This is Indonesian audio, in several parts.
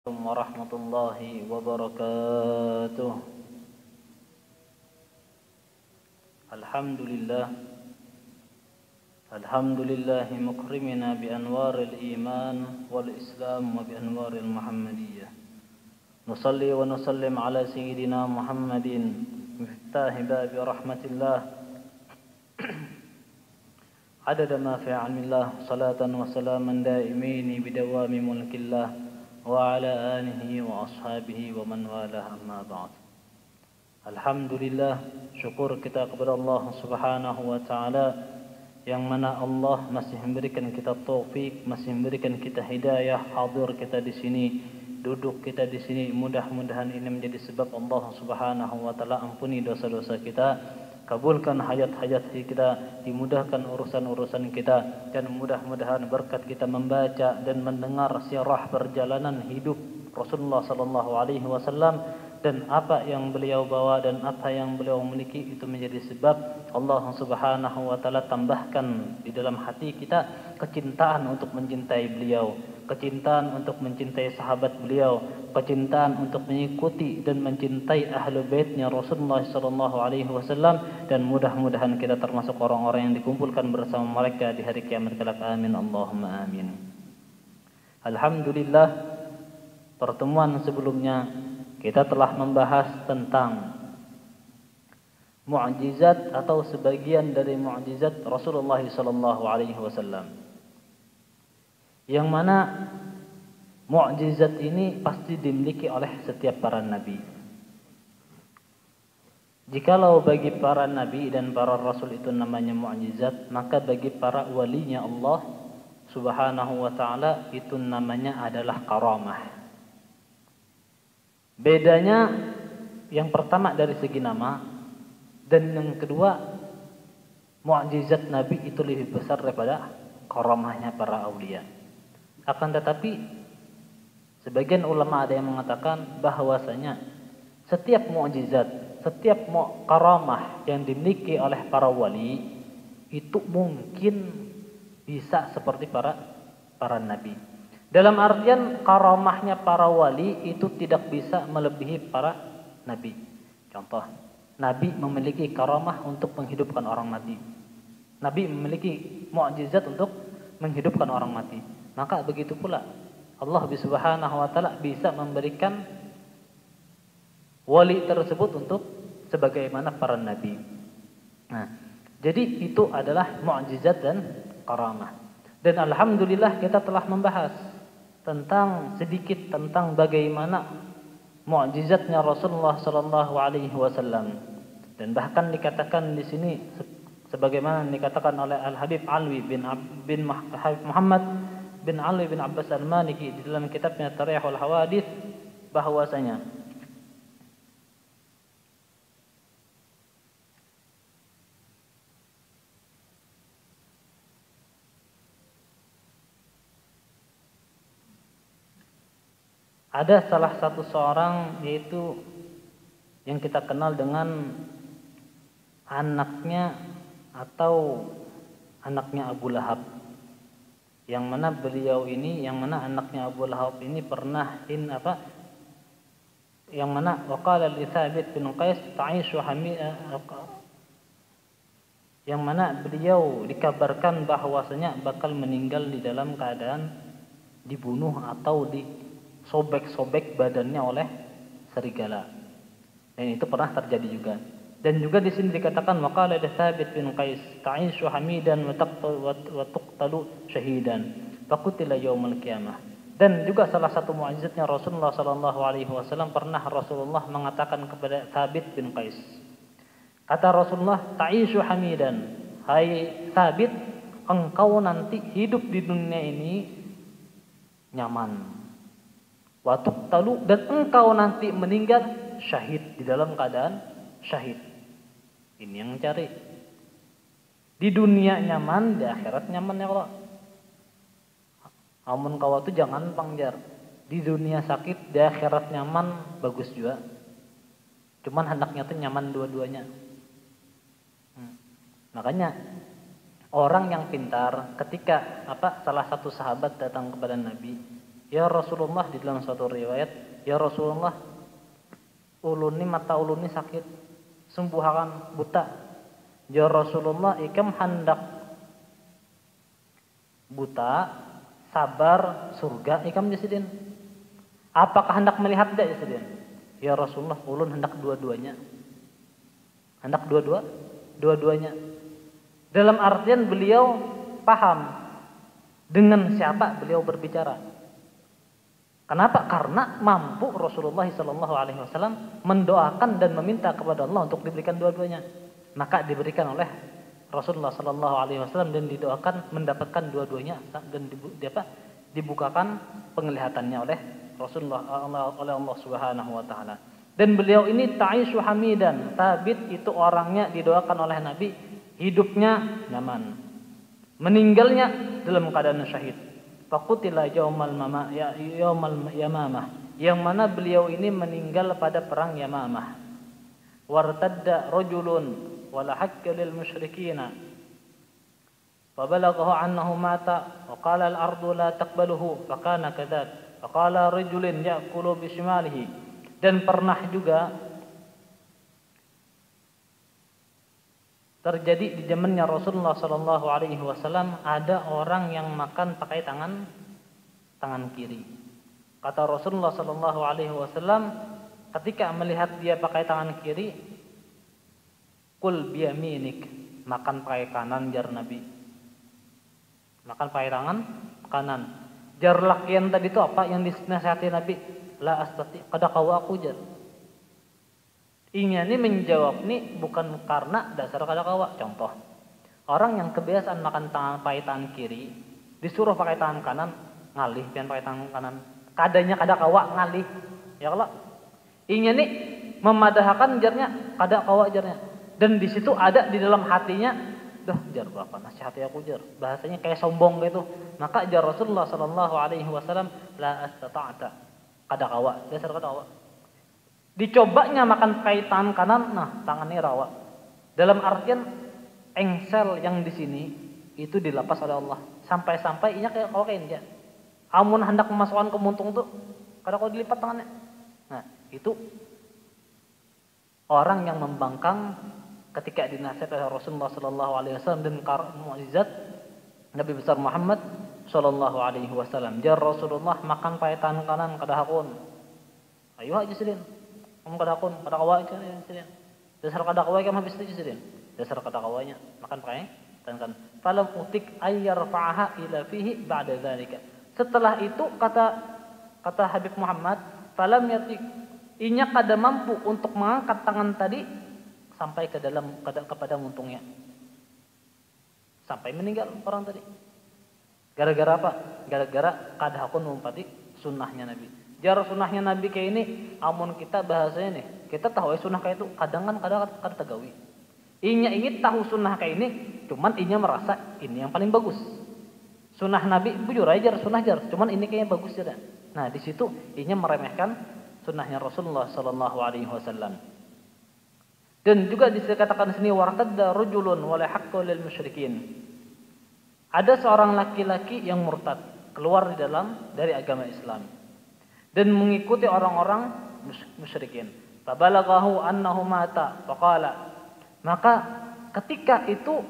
Warahmatullahi wabarakatuh. Alhamdulillah mukrimina bi anwaril iman wal islam wa bi anwaril muhammadiyah. Nusalli wa nusallim ala sayyidina Muhammadin miftahi babi rahmatillah adada ma fi ilmillah salatan wa salaman daimaini bidawami mulkillah wa ala alihi wa ashabihi wa man walah amma ba'd. Alhamdulillah, syukur kita kepada Allah Subhanahu wa taala yang mana Allah masih memberikan kita taufik, masih memberikan kita hidayah, hadir kita di sini, duduk kita di sini. Mudah-mudahan ini menjadi sebab Allah Subhanahu wa taala ampuni dosa-dosa kita, kabulkan hajat-hajat kita, dimudahkan urusan-urusan kita, dan mudah-mudahan berkat kita membaca dan mendengar sirah perjalanan hidup Rasulullah sallallahu alaihi wasallam dan apa yang beliau bawa dan apa yang beliau miliki itu menjadi sebab Allah Subhanahu wa taala tambahkan di dalam hati kita kecintaan untuk mencintai beliau, kecintaan untuk mencintai sahabat beliau, kecintaan untuk mengikuti dan mencintai ahlu baitnya Rasulullah sallallahu alaihi wasallam, dan mudah-mudahan kita termasuk orang-orang yang dikumpulkan bersama mereka di hari kiamat kelak. Amin Allahumma amin. Alhamdulillah, pertemuan sebelumnya kita telah membahas tentang mukjizat atau sebagian dari mukjizat Rasulullah sallallahu alaihi wasallam. Yang mana mukjizat ini pasti dimiliki oleh setiap para nabi. Jikalau bagi para nabi dan para rasul itu namanya mukjizat, maka bagi para walinya Allah Subhanahu wa taala itu namanya adalah karamah. Bedanya yang pertama dari segi nama, dan yang kedua mukjizat nabi itu lebih besar daripada karamahnya para aulia. Akan tetapi sebagian ulama ada yang mengatakan bahwasanya setiap mukjizat, setiap karamah yang dimiliki oleh para wali itu mungkin bisa seperti para nabi. Dalam artian karamahnya para wali itu tidak bisa melebihi para nabi. Contoh, nabi memiliki karamah untuk menghidupkan orang mati. Nabi memiliki mukjizat untuk menghidupkan orang mati. Maka begitu pula Allah Subhanahu wa taala bisa memberikan wali tersebut untuk sebagaimana para nabi. Nah, jadi itu adalah mukjizat dan karamah. Dan alhamdulillah kita telah membahas sedikit tentang bagaimana mukjizatnya Rasulullah sallallahu alaihi wasallam, dan bahkan dikatakan di sini sebagaimana dikatakan oleh Al-Habib Alwi bin Muhammad bin Alwi bin Abbas Al-Maliki di dalam kitabnya Tarikhul Hawadits, bahwasanya ada salah satu seorang, yaitu yang kita kenal dengan anaknya atau anaknya Abu Lahab, yang mana anaknya Abu Lahab ini pernah yang mana waqala li Thabit bin Qais ta'ishu yang mana beliau dikabarkan bahwasanya bakal meninggal di dalam keadaan dibunuh atau sobek-sobek badannya oleh serigala. Dan itu pernah terjadi juga. Dan juga di sini dikatakan waqala Thabit bin Qais ta'ishu hamidan wa tuqtalu syahidan faqutila yaumil qiyamah. Dan juga salah satu mukjizatnya Rasulullah sallallahu alaihi wasallam, pernah Rasulullah mengatakan kepada Thabit bin Qais. Kata Rasulullah, ta'ishu hamidan, hai Thabit, engkau nanti hidup di dunia ini nyaman. Watuk talu, dan engkau nanti meninggal syahid, di dalam keadaan syahid. Ini yang cari. Di dunia nyaman, di akhirat nyaman ya Allah. Amun kau itu jangan pangjar. Di dunia sakit, di akhirat nyaman, bagus juga. Cuman hendaknya tuh nyaman dua-duanya. Makanya orang yang pintar, ketika salah satu sahabat datang kepada Nabi, Ya Rasulullah, di dalam suatu riwayat, ya Rasulullah, mata ulun ni sakit, sembuhakan buta. Ya Rasulullah, ikam hendak buta, sabar, surga, ikam jasidin. Apakah hendak melihat dak jasidin? Ya Rasulullah, ulun hendak dua-duanya. Hendak dua-duanya. Dalam artian beliau paham dengan siapa beliau berbicara. Kenapa? Karena mampu Rasulullah SAW mendoakan dan meminta kepada Allah untuk diberikan dua-duanya. Maka diberikan oleh Rasulullah SAW dan didoakan mendapatkan dua-duanya dan dibukakan penglihatannya oleh Rasulullah, oleh Allah Subhanahu Wa Taala. Dan beliau ini ta'ishu hamidan, tabit itu orangnya didoakan oleh Nabi, hidupnya nyaman, meninggalnya dalam keadaan syahid. Faqutila yaumal yamamah, yang mana beliau ini meninggal pada perang Yamamah. Wartadda rajulun wala hakka lil musyrikina fabalaghahu annahu mata wa qala al ardu la taqbaluhu fakana kadzak wa qala rajulun ya'kulu bishimalihi. Dan pernah juga terjadi di zamannya Rasulullah SAW, ada orang yang makan pakai tangan kiri. Kata Rasulullah SAW, ketika melihat dia pakai tangan kiri, kul biyaminik, makan pakai kanan, jar Nabi. Makan pakai tangan kanan. Jar lakian tadi itu apa yang dinasihati Nabi? La astati, kada kawa aku jar. Inya ini menjawab nih bukan karena dasar kada kawa. Contoh, orang yang kebiasaan makan pakai tangan kiri, disuruh pakai tangan kanan, ngalih pian pakai tangan kanan. Kadanya kada kawa ngalih. Ya kalau inya nih memadahkan jarnya kada kawa jarnya. Dan di situ ada di dalam hatinya, dah jar berapa nasihati aku jar. Bahasanya kayak sombong gitu. Maka jar Rasulullah SAW, la astata'ta. Kada kawa, dasar kada kawa. Dicobanya makan pakai tangan kanan, nah tangannya rawa. Dalam artian engsel yang di sini itu dilepas oleh Allah. Sampai-sampai inya kayak kawa kain dia. Amun hendak memasukkan ke muntung tuh, kada kau dilipat tangannya. Nah itu orang yang membangkang ketika dinasihat oleh Rasulullah SAW dan mukjizat Nabi besar Muhammad SAW. Jar Rasulullah makan pakai tangan kanan kada hakun. Ayo aja sidin. Kamu kada hakun, kada kawa aja sidin. Dasar kada kawa kamu habis aja sidin. Dasar kada kawanya makan pakai tangan kanan. Falam utik ayyarfa'aha ila fihi ba'da dzalika. Setelah itu kata Habib Muhammad, falam yatik, inya kada mampu untuk mengangkat tangan tadi sampai ke dalam kepada muntungnya. Sampai meninggal orang tadi. Gara-gara apa? Gara-gara kada hakun mengumpati sunnahnya Nabi. Jar sunnahnya Nabi kayak ini, amun kita bahasanya nih, kita tahu sunnah kayak itu, kadang kan kada tegawi. Inya ingin tahu sunnah kayak ini, cuman inya merasa ini yang paling bagus. Sunnah Nabi, bujur aja sunnah jar, cuman ini kayaknya bagus ya. Nah di situ inya meremehkan sunnahnya Rasulullah SAW. Dan juga dikatakan sini wartadda rajulun wa la haqqa lil musyrikin. Ada seorang laki-laki yang murtad, keluar dari agama Islam dan mengikuti orang-orang musyrikin. Fabalaghahu annahu mata faqala. Maka ketika itu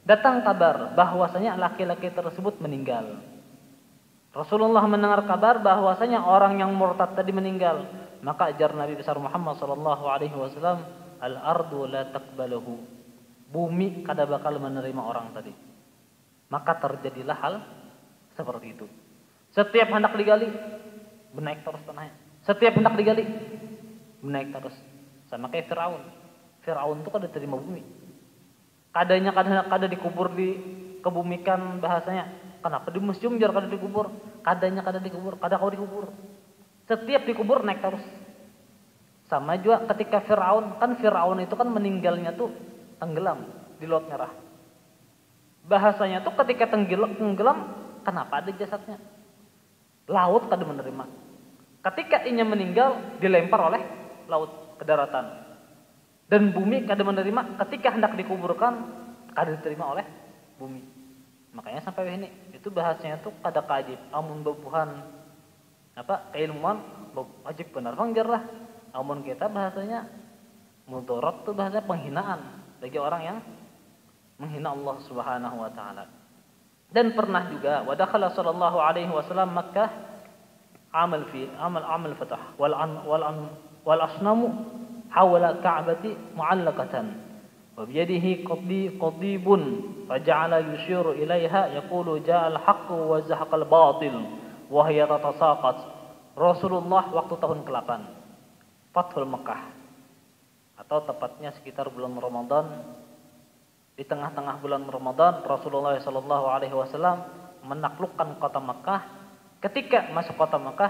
datang kabar bahwasanya laki-laki tersebut meninggal. Rasulullah mendengar kabar bahwasanya orang yang murtad tadi meninggal. Maka ajar Nabi besar Muhammad SAW, al-ardu la taqbaluhu. Bumi kada bakal menerima orang tadi. Maka terjadilah hal seperti itu. Setiap hendak digali, menaik terus tanahnya. Setiap hendak digali, menaik terus. Sama kayak Fir'aun. Fir'aun itu kada terima bumi. Kadanya kada dikubur, dikebumikan bahasanya. Kenapa di museum jar kada dikubur? Kadanya kada dikubur, kada kau dikubur. Setiap dikubur naik terus. Sama juga ketika Fir'aun, kan Fir'aun itu kan meninggalnya tuh tenggelam di Laut Merah. Bahasanya tuh ketika tenggelam, kenapa ada jasadnya? Laut kada menerima. Ketika inya meninggal, dilempar oleh laut ke daratan. Dan bumi kada menerima, ketika hendak dikuburkan, kada diterima oleh bumi. Makanya sampai ini, itu bahasanya tuh kada kajib. Amun bebuhan keilmuan wajib benar bangjar lah. Amun kita bahasanya mudarat tuh bahasa penghinaan bagi orang yang menghina Allah Subhanahu wa taala. Dan pernah juga wadakhala sallallahu alaihi wasallam Makkah amal fatah wal asnamu hawla ka'bati mu'allaqatan wa biyadihi qadibun faja'ala yushiru ilaiha yaqulu ja'al haqqu wa zahaqal batil wa hiya tatasaqat. Rasulullah waktu tahun ke-8 Fathul Makkah, atau tepatnya sekitar bulan Ramadan. Di tengah-tengah bulan Ramadan Rasulullah sallallahu alaihi wasallam menaklukkan kota Makkah. Ketika masuk kota Makkah,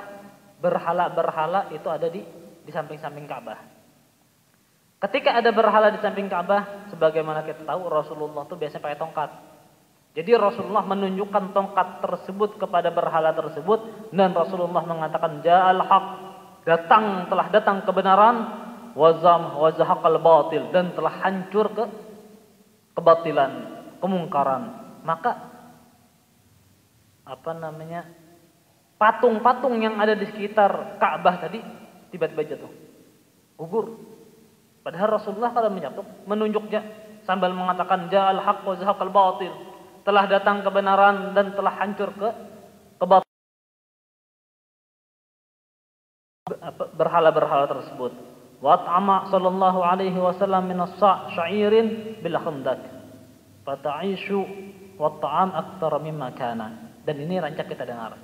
berhala-berhala itu ada di samping-samping Ka'bah. Ketika ada berhala di samping Ka'bah, sebagaimana kita tahu Rasulullah itu biasanya pakai tongkat. Jadi Rasulullah menunjukkan tongkat tersebut kepada berhala tersebut, dan Rasulullah mengatakan ja'al haq, telah datang kebenaran, wa zahaqal batil, dan telah hancur kebatilan, kemungkaran. Maka patung-patung yang ada di sekitar Ka'bah tadi tiba-tiba jatuh, gugur. Padahal Rasulullah kalau menunjuknya sambil mengatakan ja'al haqq wa zahaqal batil, telah datang kebenaran dan telah hancur kebatilan, berhala-berhala tersebut. Wa ta'ama sallallahu alaihi wasallam min as-sya'irin bil khandaq fata'ishu wa ta'am aktsara mimma kana. Dan ini rancak kita dengar.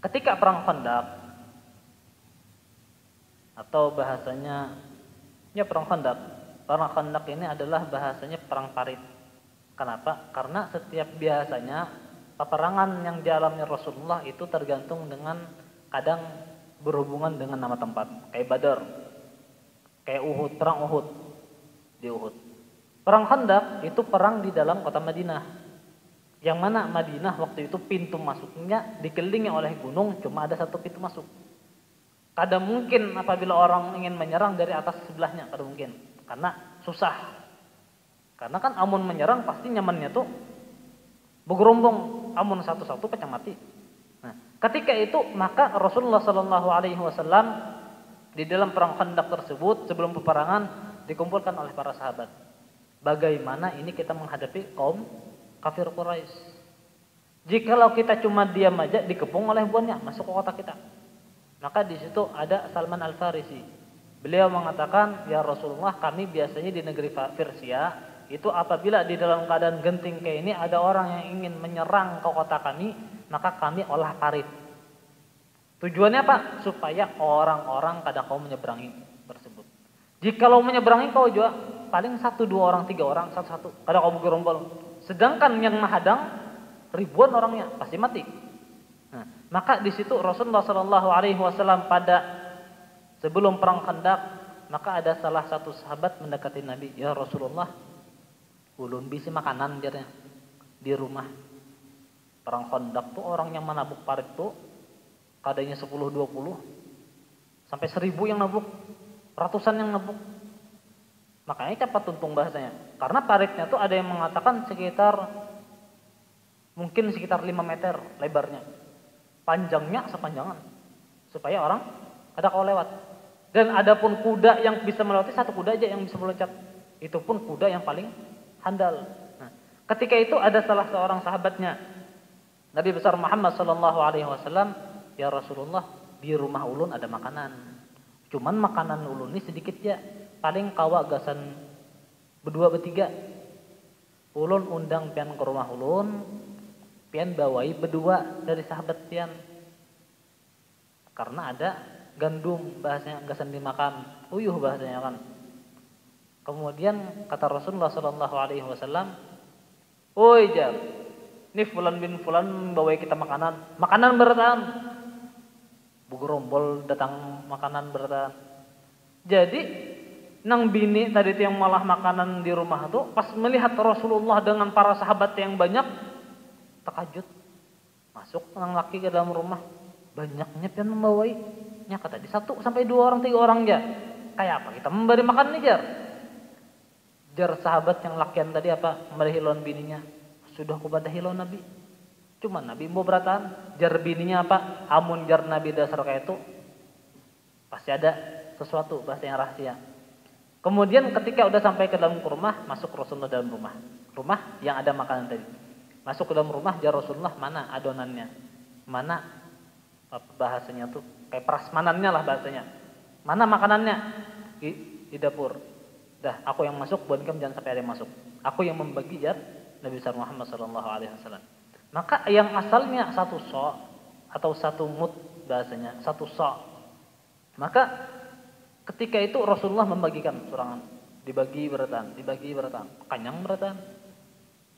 Ketika perang Khandaq, atau bahasanya perang Khandaq. Perang Khandaq ini adalah bahasanya perang parit. Kenapa? Karena setiap biasanya peperangan yang dialami Rasulullah itu tergantung dengan kadang berhubungan dengan nama tempat. Kayak Badar, kayak Uhud, perang Uhud di Uhud. Perang Khandaq itu perang di dalam kota Madinah. Yang mana Madinah waktu itu pintu masuknya dikelilingi oleh gunung, cuma ada satu pintu masuk. Kada mungkin apabila orang ingin menyerang dari atas sebelahnya, kada mungkin. Karena susah. Karena kan amun menyerang pasti nyamannya tuh bergerombong, amun satu-satu pecah mati. Nah, ketika itu maka Rasulullah sallallahu alaihi wasallam di dalam perang Khandaq tersebut sebelum peperangan dikumpulkan oleh para sahabat. Bagaimana ini kita menghadapi kaum kafir Quraisy? Jikalau kita cuma diam aja dikepung oleh buannya masuk ke kota kita. Maka di situ ada Salman Al-Farisi. Beliau mengatakan, "Ya Rasulullah, kami biasanya di negeri Persia itu apabila di dalam keadaan genting kayak ini ada orang yang ingin menyerang ke kota kami, maka kami olah parit." Tujuannya apa? Supaya orang-orang kada kau menyeberangi tersebut. Jikalau menyeberangi kau juga paling 1, 2 orang, 3 orang, satu-satu, kada kau bergerombol. Sedangkan yang menghadang ribuan orangnya pasti mati. Nah, maka di situ Rasulullah sallallahu alaihi wasallam pada sebelum perang Khandaq, maka ada salah satu sahabat mendekati Nabi, "Ya Rasulullah, ulun bisi makanan jarnya di rumah." Perang Khandaq tuh orang yang menabuk parit tuh kadanya 10, 20 sampai 1000 yang nabuk, ratusan yang nabuk. Makanya cepat tuntung bahasanya. Karena paritnya tuh ada yang mengatakan mungkin sekitar 5 meter lebarnya. Panjangnya sepanjangan. Supaya orang ada kau lewat. Dan ada pun kuda yang bisa melewati, satu kuda aja yang bisa meloncat. Itu pun kuda yang paling handal. Nah, ketika itu ada salah seorang sahabatnya, Nabi besar Muhammad sallallahu alaihi wasallam, "Ya Rasulullah, di rumah ulun ada makanan. Cuman makanan ulun ini sedikit ya. Paling kawa gasan berdua bertiga. Ulun undang pian ke rumah ulun, pian bawai berdua dari sahabat pian. Karena ada gandum bahasanya gasan dimakan, uyuh bahasanya kan." Kemudian kata Rasulullah sallallahu alaihi wasallam, "Oi Jar, ini fulan bin fulan bawai kita makanan. Makanan beratan." Bugerombol datang makanan beratan. Jadi nang bini tadi itu yang malah makanan di rumah tuh pas melihat Rasulullah dengan para sahabat yang banyak terkejut. Masuk nang laki ke dalam rumah, banyaknya pian membawai. Nya kata di 1 sampai 2 orang 3 orang ya. Kayak apa kita memberi makan nih Jar? Jar sahabat yang lakian tadi apa? Merihilon bininya. Sudah ku badahi lawan Nabi. Cuma Nabi mau berataan, jar bininya apa? Amun jar Nabi dasar kayak itu, pasti ada sesuatu bahasa yang rahasia. Kemudian ketika udah sampai ke dalam rumah, masuk Rasulullah dalam rumah. Rumah yang ada makanan tadi. Masuk ke dalam rumah, jar Rasulullah, mana adonannya? Mana bahasanya tuh kayak prasmanannya lah bahasanya. Mana makanannya? Di dapur. Dah, aku yang masuk, buat kamu jangan sampai ada yang masuk. Aku yang membagi jar Nabi besar Muhammad sallallahu alaihi wasallam. Maka yang asalnya satu so' atau satu mud bahasanya, satu so'. Maka ketika itu Rasulullah membagikan surangan, dibagi beratan, kanyang beratan,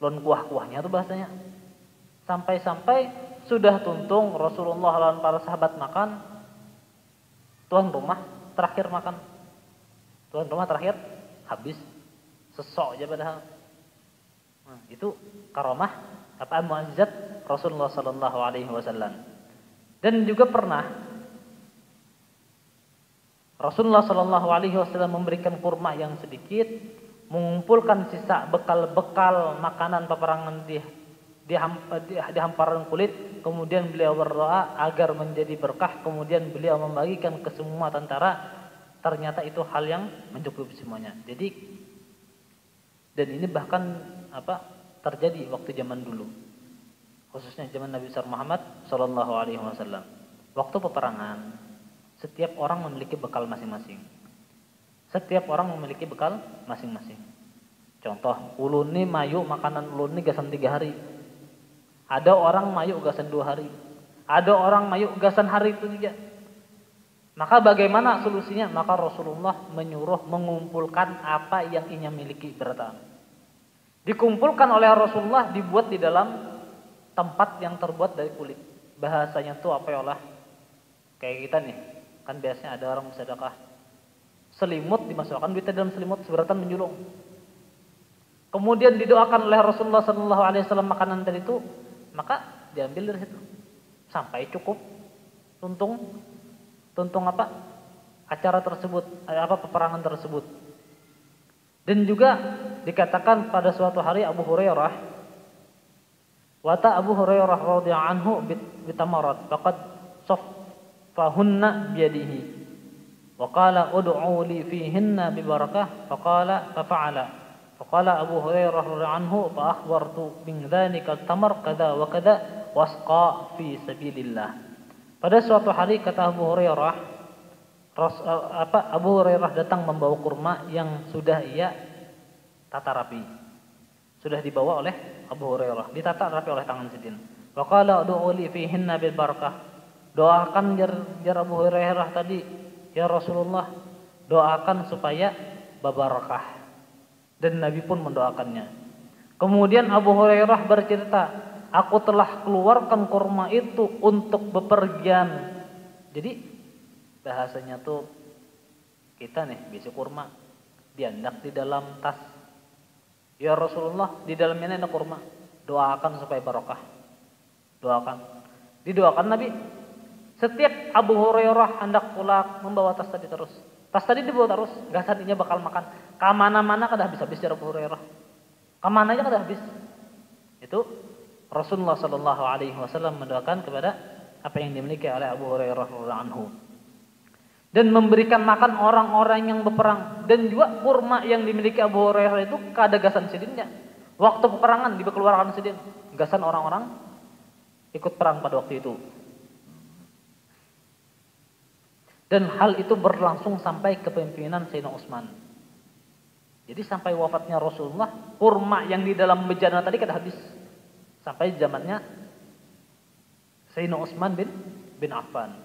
lon kuah-kuahnya tuh bahasanya. Sampai-sampai sudah tuntung Rasulullah dan para sahabat makan, tuan rumah terakhir makan, tuan rumah terakhir habis sesok aja padahal. Nah, itu karomah apa mu'jizat Rasulullah sallallahu alaihi wasallam. Dan juga pernah Rasulullah Shallallahu Alaihi Wasallam memberikan kurma yang sedikit, mengumpulkan sisa bekal-bekal makanan peperangan di hamparan kulit, kemudian beliau berdoa agar menjadi berkah, kemudian beliau membagikan ke semua tentara. Ternyata itu hal yang mencukupi semuanya. Jadi, dan ini bahkan terjadi waktu zaman dulu, khususnya zaman Nabi besar Muhammad Shallallahu Alaihi Wasallam. Waktu peperangan, setiap orang memiliki bekal masing-masing. Setiap orang memiliki bekal masing-masing. Contoh, ulun nih mayu makanan ulun nih gasan 3 hari. Ada orang mayu gasan 2 hari. Ada orang mayu gasan hari itu juga. Maka bagaimana solusinya? Maka Rasulullah menyuruh mengumpulkan apa yang ia miliki beratan. Dikumpulkan oleh Rasulullah, dibuat di dalam tempat yang terbuat dari kulit. Bahasanya tuh apa ya Allah? Kayak kita nih. Kan biasanya ada orang sedekah selimut, dimasukkan duitnya dalam selimut seberatan menjulung. Kemudian didoakan oleh Rasulullah sallallahu alaihi wasallam makanan tadi itu, maka diambil dari situ sampai cukup tuntung apa acara tersebut, peperangan tersebut. Dan juga dikatakan pada suatu hari Abu Hurairah, wata Abu Hurairah radhiyallahu anhu bitamarat faqad fahunna biyadihi wa qala ud'u li fihinna bi barakah faqala faqala Abu Hurairah radhiyallahu anhu fa akhbartu min dhalika al-tamar kadza wa kadza wasqa fi sabilillah. Pada suatu hari kata Abu Hurairah, Abu Hurairah datang membawa kurma yang sudah ia tata rapi. Sudah dibawa oleh Abu Hurairah, ditata rapi oleh tangan sidin. Wa qala ud'u li fihinna bil barakah. Doakan jar Abu Hurairah tadi, ya Rasulullah, doakan supaya babarakah. Dan Nabi pun mendoakannya. Kemudian Abu Hurairah bercerita, aku telah keluarkan kurma itu untuk bepergian. Jadi bahasanya tuh kita nih bisi kurma diandak di dalam tas. Ya Rasulullah, di dalamnya ada kurma. Doakan supaya barokah. Doakan. Didoakan Nabi. Setiap Abu Hurairah hendak pulang membawa tas tadi terus. Tas tadi dibawa terus, gasannya bakal makan. Kamana-mana kada habis-habis dari Abu Hurairah. Kamana aja kada habis. Itu Rasulullah Sallallahu Alaihi Wasallam mendoakan kepada apa yang dimiliki oleh Abu Hurairah radhiyallahu anhu. Dan memberikan makan orang-orang yang berperang. Dan juga kurma yang dimiliki Abu Hurairah itu kada gasan sidinnya. Waktu peperangan dikeluarkan sidin, gasan orang-orang ikut perang pada waktu itu. Dan hal itu berlangsung sampai kepemimpinan Sayyidina Utsman. Jadi sampai wafatnya Rasulullah, kurma yang di dalam bejana tadi kada habis. Sampai zamannya Sayyidina Utsman bin Affan.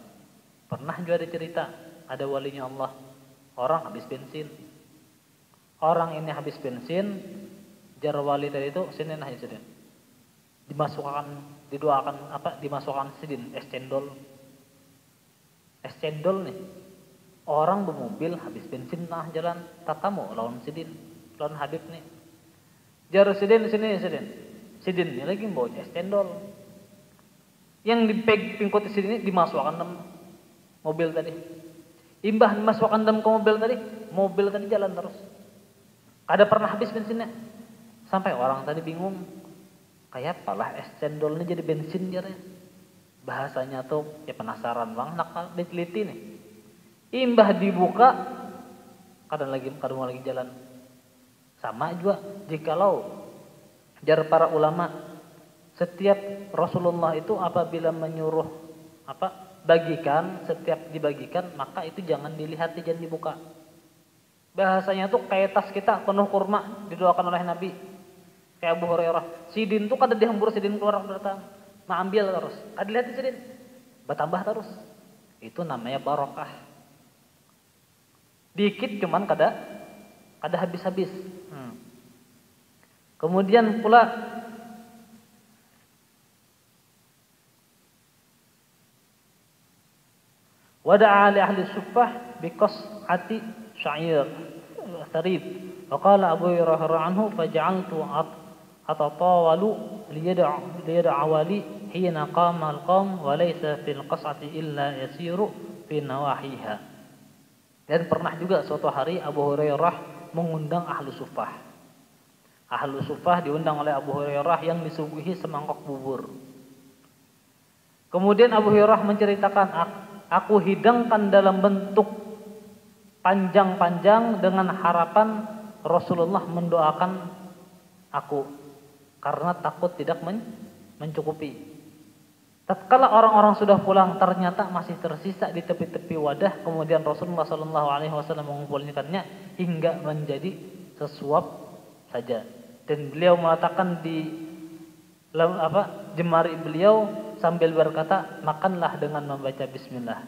Pernah juga ada cerita, ada walinya Allah, orang habis bensin. Orang ini habis bensin, jar wali tadi itu sini nah sidin. Dimasukkan sidin es cendol. Es cendol nih. Orang bermobil habis bensin nah jalan tatamu lawan sidin, lawan Habib nih. Jar sidin sini sidin. Sidin ini lagi bawa es cendol. Yang dipingkut sidin ini dimasukkan dalam mobil tadi. Imbah dimasukkan dalam mobil tadi jalan terus. Kada pernah habis bensinnya. Sampai orang tadi bingung. Kayak apalah es cendol ini jadi bensin dia. Bahasanya tuh ya penasaran bang, nak diteliti nih. Imbah dibuka, kadang lagi jalan. Sama juga jikalau jar para ulama, setiap Rasulullah itu apabila menyuruh bagikan, setiap dibagikan maka itu jangan dilihat, jangan dibuka. Bahasanya tuh kayak tas kita penuh kurma didoakan oleh Nabi. Kayak Abu Hurairah, sidin tuh kada dihembur sidin keluar datang, ambil terus, kada lihat sidin, bertambah terus. Itu namanya barokah. Dikit cuman kada habis-habis. Kemudian pula wada'a li ahli suffah biqas'ati sya'ir tharib. Wa qala Abu Hurairah anhu faj'altu atatawalu liyad'a wali hina qama al-qam wa laysa fil qas'ati illa yasiru fi nawahiha. Dan pernah juga suatu hari Abu Hurairah mengundang ahlu suffah. Ahlu suffah diundang oleh Abu Hurairah yang disuguhi semangkok bubur. Kemudian Abu Hurairah menceritakan, aku hidangkan dalam bentuk panjang-panjang dengan harapan Rasulullah mendoakan aku karena takut tidak mencukupi. Tatkala orang-orang sudah pulang, ternyata masih tersisa di tepi-tepi wadah. Kemudian Rasulullah SAW mengumpulkannya hingga menjadi sesuap saja. Dan beliau meletakkan di jemari beliau sambil berkata, makanlah dengan membaca bismillah.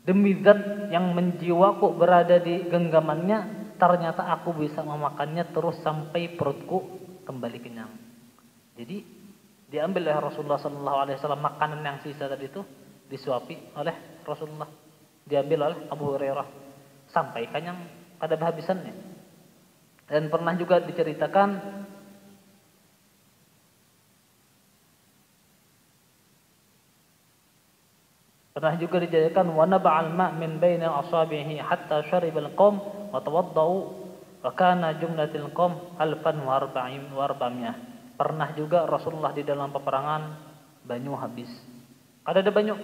Demi zat yang menjiwaku berada di genggamannya, ternyata aku bisa memakannya terus sampai perutku kembali kenyang. Jadi diambil oleh Rasulullah SAW makanan yang sisa tadi itu disuapi oleh Rasulullah, diambil oleh Abu Hurairah sampai kenyang pada habisannya. Dan pernah juga diceritakan wa naba'al ma' min baini asabihi hatta sharibal qawm wa tawaddau wa kana jumlatil qawm 1400. Pernah juga Rasulullah di dalam peperangan banyu habis. Kada ada banyu,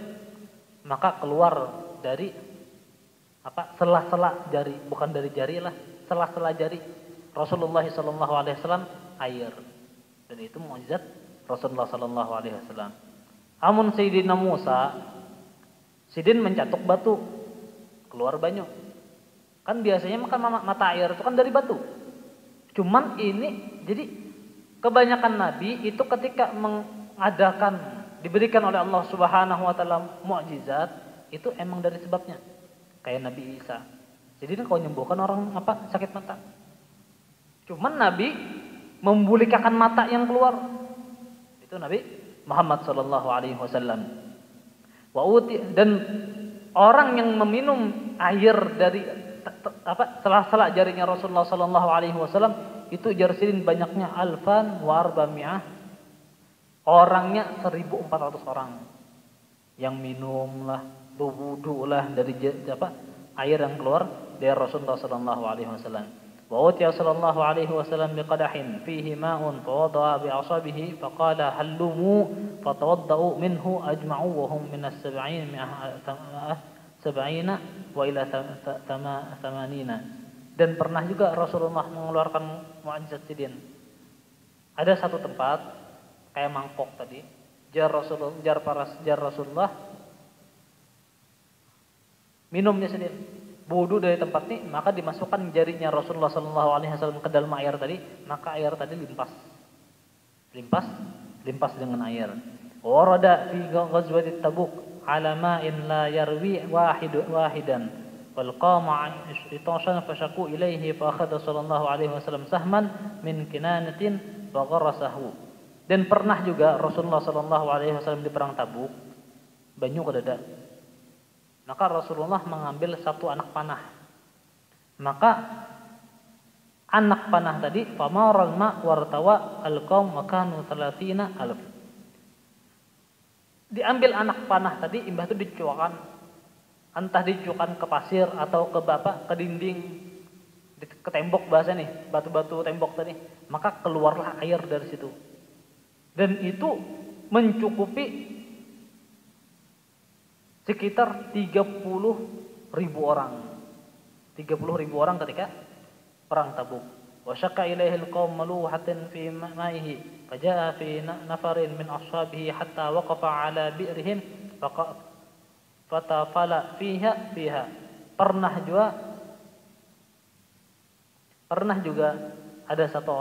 maka keluar dari sela-sela jari, bukan dari jari lah, sela-sela jari Rasulullah SAW air. Dan itu mukjizat Rasulullah SAW. Amun Sayyidina Musa, sidin mencatuk batu, keluar banyu. Kan biasanya makan mata air itu kan dari batu. Cuman ini jadi kebanyakan nabi itu ketika mengadakan, diberikan oleh Allah Subhanahu wa taala mukjizat, itu emang dari sebabnya. Kayak Nabi Isa. Jadi kau nyembuhkan orang sakit mata. Cuman Nabi membulikakan mata yang keluar. Itu Nabi Muhammad sallallahu alaihi wasallam. Dan orang yang meminum air dari sela-sela jarinya Rasulullah sallallahu alaihi wasallam itu jarsilin banyaknya alfan wa arba'mi'ah. Orangnya 1400 orang yang minum lah, berwudu lah dari air yang keluar dari Rasulullah sallallahu alaihi wasallam. Wa utiya sallallahu alaihi wasallam biqadahin fihi ma'un fawadda'a bi'asabihi faqala hallumu fatawadda'u minhu ajma'u wa hum min as-sab'in wa ila 80. Dan pernah juga Rasulullah mengeluarkan mukjizat sidin. Ada satu tempat kayak mangkok tadi, jar Rasulullah minumnya sidin. Wudu dari tempat ini, maka dimasukkan jarinya Rasulullah SAW ke dalam air tadi, maka air tadi limpas dengan air. Warada fi ghazwati Tabuk ala ma'in la yarwi wahidan. فالقام عطاشا فشكوا إليه فأخذ صلى الله عليه وسلم سهما من كنانة فغرسه. Dan pernah juga Rasulullah sallallahu alaihi wasallam di perang Tabuk banyu kedada. Maka Rasulullah mengambil satu anak panah. Maka anak panah tadi famaral ma wartawa alqaum wa kanu 30,000. Diambil anak panah tadi, imbah itu dicuakan, entah dicukan ke pasir atau ke dinding, ke tembok bahasa nih, batu-batu tembok tadi, maka keluarlah air dari situ. Dan itu mencukupi sekitar 30.000 orang. 30.000 orang ketika perang Tabuk. Wa syakka ilaihi al-qaum maluhatin fi ma'ihi faja'a fi nafarin min ashabihi hatta waqafa ala bi'rihim fatafala fiha. Pernah juga ada satu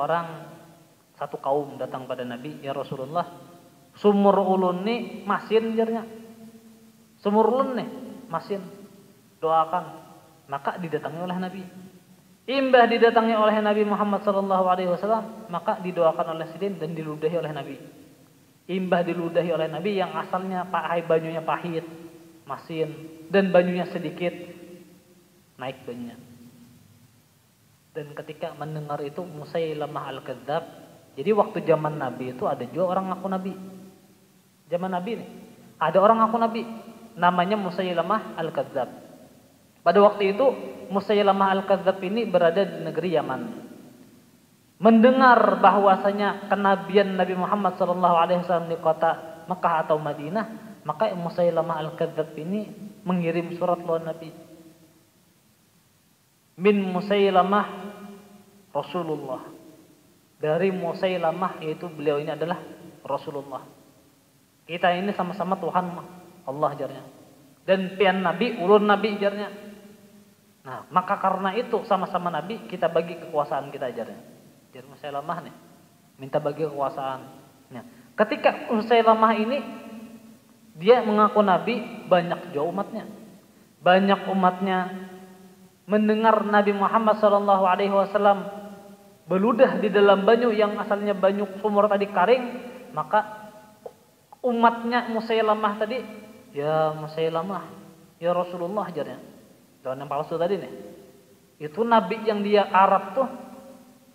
kaum datang pada Nabi, ya Rasulullah, sumur ulun ni masin jarnya. Sumur ulun nih masin, doakan. Maka didatangi oleh Nabi. Imbah didatangi oleh Nabi Muhammad SAW, maka didoakan oleh sidin dan diludahi oleh Nabi. Imbah diludahi oleh Nabi yang asalnya banyunya pahit, masin, dan banyunya sedikit, naik banyunya. Dan ketika mendengar itu Musailamah al-Kadzdzab, jadi waktu zaman Nabi itu ada juga orang ngaku Nabi. Zaman Nabi nih, ada orang ngaku Nabi, namanya Musailamah al-Kadzdzab. Pada waktu itu Musailamah al-Kadzdzab ini berada di negeri Yaman. Mendengar bahwasanya kenabian Nabi Muhammad SAW di kota Mekah atau Madinah, maka Musailamah al-Kadzdzab ini mengirim surat lawan Nabi. Min Musailamah Rasulullah. Dari Musailamah, yaitu beliau ini adalah Rasulullah. Kita ini sama-sama Tuhan Allah jarnya. Dan pian Nabi, ulun Nabi jarnya. Nah, maka karena itu sama-sama Nabi, kita bagi kekuasaan kita ajarnya. Jadi Musailamah nih minta bagi kekuasaan. Nah, ketika Musailamah ini dia mengaku Nabi, banyak juga umatnya. Banyak umatnya mendengar Nabi Muhammad SAW beludah di dalam banyu yang asalnya banyu sumur tadi kering, maka umatnya Musailamah tadi, ya Musailamah, ya Rasulullah ajarnya. Daun yang palsu tadi nih. Itu Nabi yang dia Arab tuh,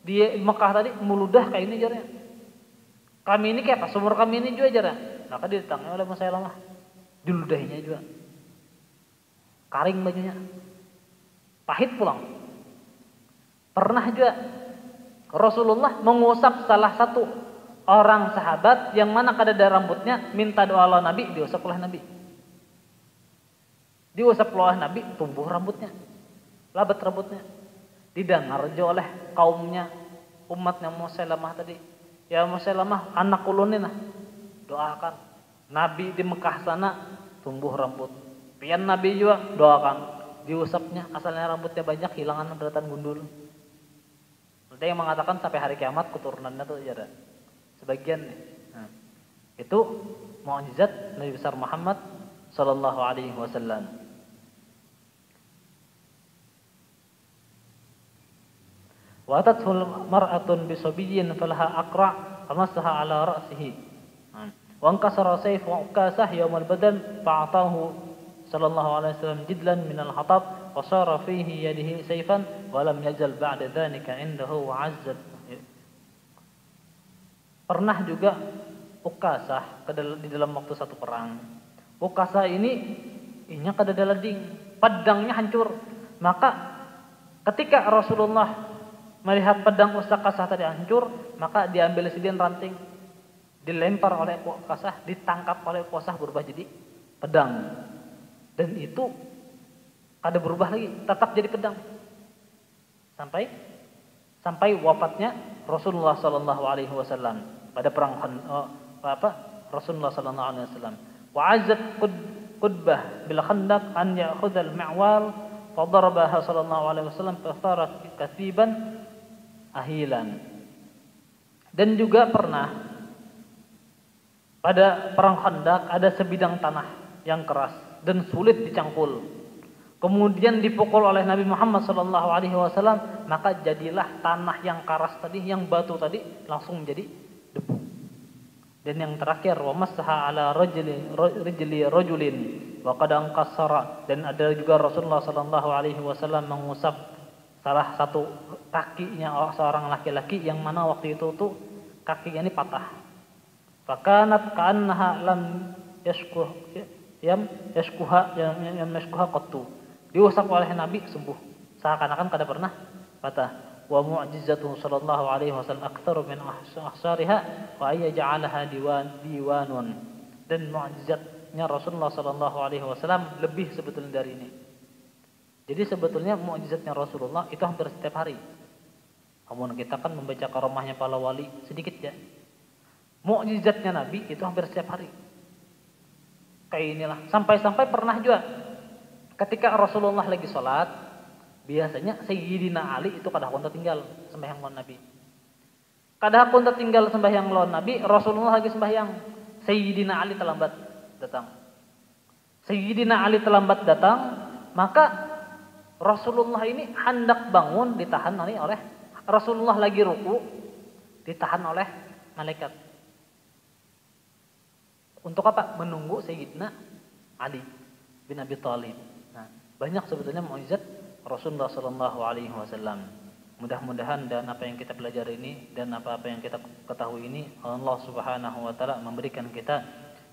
dia Mekah tadi meludah kayak ini jarnya. Kami ini kayak apa? Sumur kami ini juga jarnya. Maka didatangi oleh Musailamah, diludahinya juga. Karing bajunya, pahit pulang. Pernah juga Rasulullah mengusap salah satu orang sahabat yang mana kadada rambutnya, minta doa Allah Nabi, diusap oleh Nabi. Diusap oleh Nabi, tumbuh rambutnya, labat rambutnya. Didengar juga oleh kaumnya, umatnya Musailamah tadi. Ya Musailamah, anak ulun nah, doakan. Nabi di Mekah sana tumbuh rambut. Pian Nabi juga doakan. Diusapnya, asalnya rambutnya banyak, hilangan beratan gundul. Ada yang mengatakan sampai hari kiamat keturunannya tuh ada. Sebagian nih. Nah, itu mukjizat Nabi besar Muhammad sallallahu alaihi wasallam. Wa tathul mar'atun bisabiyyin falaha aqra' famassaha ala ra'sihi. Wa ankasara sayfu Ukasah yawmal badal fa'atahu sallallahu alaihi wasallam jidlan min al-hatab wa sara fihi yadihi sayfan wa lam yazal ba'da dhalika indahu wa 'azzat. Pernah juga Ukasah di dalam waktu satu perang. Ukasah ini kadada lading, pedangnya hancur. Maka ketika Rasulullah melihat pedang Ukasah tadi hancur, maka diambil sidin ranting, dilempar oleh Ukasah, ditangkap oleh Ukasah berubah jadi pedang. Dan itu kada berubah lagi, tetap jadi pedang. Sampai wafatnya Rasulullah sallallahu alaihi wasallam pada perang Rasulullah sallallahu alaihi wasallam. Wa azat qudbah bil khandaq an ya'khudha al-ma'wal fa darabaha sallallahu alaihi wasallam fa sarat kasiban ahilan. Dan juga pernah pada perang Khandaq ada sebidang tanah yang keras dan sulit dicangkul. Kemudian dipukul oleh Nabi Muhammad SAW, maka jadilah tanah yang keras tadi, yang batu tadi langsung menjadi debu. Dan yang terakhir, wa masaha ala rijli rajulin wa qad anqasara, dan ada juga Rasulullah SAW mengusap salah satu kakinya seorang laki-laki yang mana waktu itu tuh kakinya ini patah. Fakanat ka'annaha lam yashkuha qattu. Diusap oleh Nabi sembuh, seakan-akan kada pernah patah. wa mu'jizatuhu sallallahu alaihi wasallam aktsaru min ahsariha wa ay ja'alaha diwanun. Dan mu'jizatnya Rasulullah sallallahu alaihi wasallam lebih sebetulnya dari ini. Jadi sebetulnya mu'jizatnya Rasulullah itu hampir setiap hari. Namun kita kan membaca karomahnya para wali sedikit ya. Mu'jizatnya Nabi itu hampir setiap hari. Kayak inilah. Sampai-sampai pernah juga ketika Rasulullah lagi sholat, biasanya Sayyidina Ali itu kadang tinggal sembahyang lawan Nabi. Kadang tinggal sembahyang lawan Nabi, Rasulullah lagi sembahyang. Sayyidina Ali terlambat datang. Sayyidina Ali terlambat datang, maka Rasulullah ini hendak bangun ditahan oleh Rasulullah lagi ruku ditahan oleh malaikat. Untuk apa? Menunggu Sayyidina Ali bin Abi Thalib. Nah, banyak sebetulnya mukjizat Rasulullah sallallahu alaihi wasallam. Mudah-mudahan dan apa yang kita pelajari ini dan apa-apa yang kita ketahui ini Allah Subhanahu wa taala memberikan kita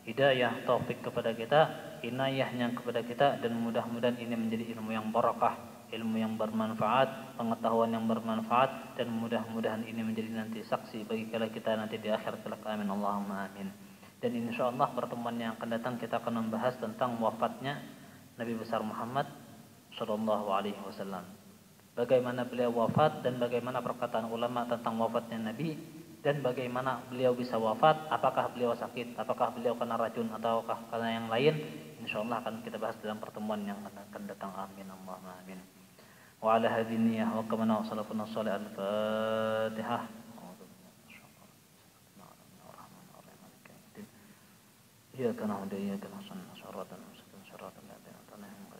hidayah, taufik kepada kita, inayahnya kepada kita, dan mudah-mudahan ini menjadi ilmu yang barakah, ilmu yang bermanfaat, pengetahuan yang bermanfaat, dan mudah-mudahan ini menjadi nanti saksi bagi kita nanti di akhir kelak. Amin Allahumma amin. Dan insyaallah pertemuan yang akan datang kita akan membahas tentang wafatnya Nabi besar Muhammad sallallahu alaihi wasallam. Bagaimana beliau wafat dan bagaimana perkataan ulama tentang wafatnya Nabi, dan bagaimana beliau bisa wafat, apakah beliau sakit, apakah beliau kena racun ataukah karena yang lain, insyaallah akan kita bahas dalam pertemuan yang akan datang. Amin Allahumma amin. Wa ala hadhihi niyyah wa kama salafuna salih al-Fatihah. Iyyaka na'budu wa iyyaka nasta'in shiratal mustaqim shiratal ladzina an'amta 'alaihim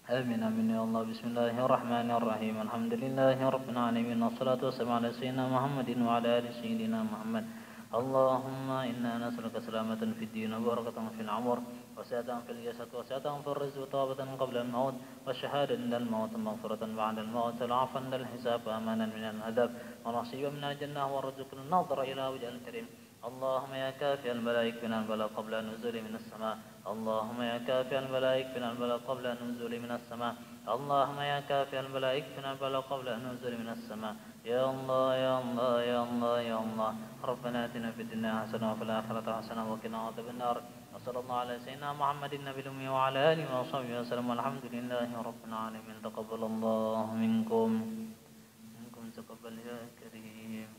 آمين آمين يا الله. بسم الله الرحمن الرحيم. الحمد لله رب العالمين والصلاة والسلام على سيدنا محمد وعلى آل سيدنا محمد. اللهم إنا نسألك سلامة في الدين وبركة في العمر وسعة في الجسد وسعة في الرزق وطابة قبل الموت والشهادة عند الموت مغفرة بعد الموت والعفو عند الحساب وأمانا من العذاب ونصيبا من الجنة ورزق النظر إلى وجه الكريم. اللهم يا كافي الملائكة من البلاء قبل النزول من السماء. اللهم يا كافي الملائكة من البلاء قبل النزول من السماء. اللهم يا كافي الملائكة من البلاء قبل النزول من السماء. يا الله يا الله يا الله يا الله. ربنا آتنا في الدنيا حسنة وفي الآخرة حسنة وقنا عذاب النار. وصلى الله على سيدنا محمد النبي الأمي وعلى آله وصحبه وسلم والحمد لله رب العالمين. تقبل الله منكم تقبل يا كريم.